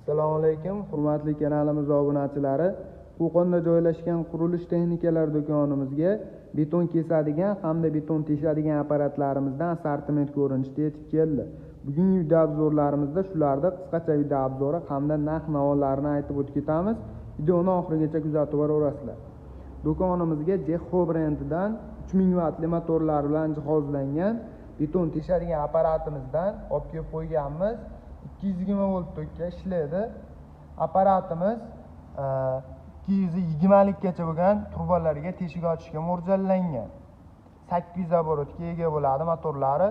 Assalomu alaykum, hurmatli kanalimiz obunachilari. Qo'qonda joylashgan qurilish texnikalar do'konimizga beton kesadigan hamda beton teshadigan apparatlarimizdan assortiment ko'rinishida yetib keldi. Bugungi video obzorlarimizda shularda qisqacha video obzori hamda narx-navolarni aytib o'tib ketamiz. Videoni oxirigacha kuzatib boraverasizlar. Do'konimizga Jexo brendidan 3000 vatli motorlar bilan jihozlangan beton teshadigan apparatimizdan olib kelib qo'yganmiz. 220 volt tokka ishlaydi. Apparatimiz 220 likgacha bo'lgan turbalarga teshik ochishga mo'ljallangan. 800 оборотga ega bo'ladi motorlari.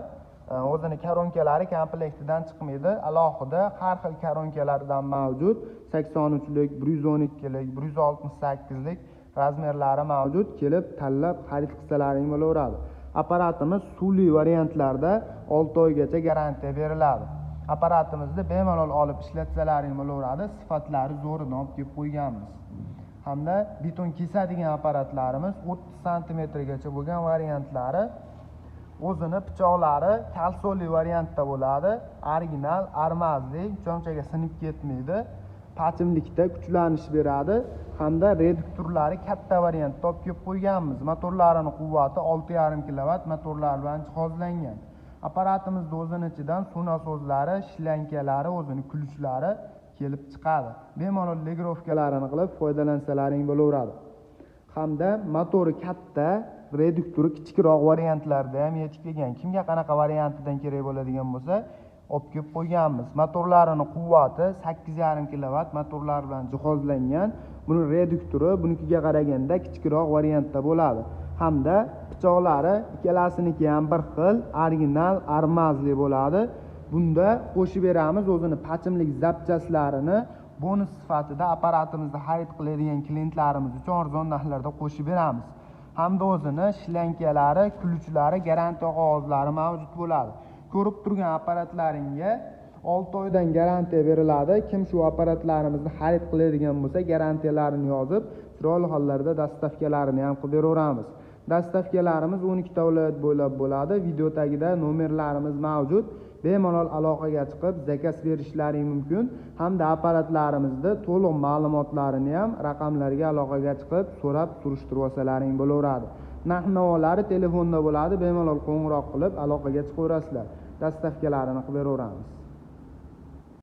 O'zini koronkalari komplektidan chiqmaydi. Alohida har xil koronkalardan mavjud. 83 lik, 112 lik, 168 lik razmerlari mavjud. Kelib tanlab xarid qilsalaring bo'laveradi. Apparatimiz suvli variantlarda 6 oygacha garantiya beriladi. Apparatimizda bemalol olib ishlatsalaring bo'laveradi. Sifatlari zo'ridan olib kelib qo'yganmiz. Hamda beton kesadigan apparatlarimiz 30 cm gacha bo'lgan variantlari, o'zini pichoqlari kalsoli variantda bo'ladi. Original armazli, cho'mchaga sinib ketmaydi. Pachimlikda kuchlanish beradi hamda reduktorlari katta variantda olib kelib qo'yganmiz. Motorlarining quvvati 6,5 kW motorlar bilan jihozlangan. Apparatimizda o'zini ichidan suv nasozlari, shlankalari, o'zini kulichlari kelib chiqadi. Bemalol legrovkalarini qilib foydalansalaring bo'laveradi. Hamda motori katta, reduktori kichikroq variantlarda ham yetib kelgan. Kimga qanaqa variantidan kerak bo'ladigan bo'lsa, olib kelib qo'yganmiz. Motorlarining quvvati 8,5 kW motorlar bilan jihozlangan. Buni reduktori bunikiga qaraganda kichikroq variantda bo'ladi. Hamda pichoqlari ikkalasiniki ham bir xil, original armazli bo'ladi. Bunda qo'shib beramiz o'zini pachimlik zapchaslarini bonus sifatida apparatimizda xarid qiladigan klientlarimiz uchun arzon narxlarda qo'shib beramiz. Hamda o'zini shlankalari, kulichlari, garantiya qog'ozlari mavjud bo'ladi. Ko'rib turgan apparatlaringga 6 oydan garantiya beriladi. Kim shu apparatlarimizni xarid qiladigan bo'lsa, garantiyalarini yozib, chiroyli hollarda dastavkalarini ham qilib beraveramiz. Dastavkalarimiz 12 ta viloyat bo'ylab bo'ladi. Video tagida nomerlarimiz mavjud. Bemalol aloqaga chiqib zakaz berishlaring mumkin. Hamda apparatlarimizda to'liq ma'lumotlarini ham raqamlarga aloqaga chiqib so'rab surishtirib olsalaring bo'laveradi. Narx-navolari telefonda bo'ladi. Bemalol qo'ng'iroq qilib aloqaga chiqaverasizlar. Dastavkalarini qilib beraveramiz.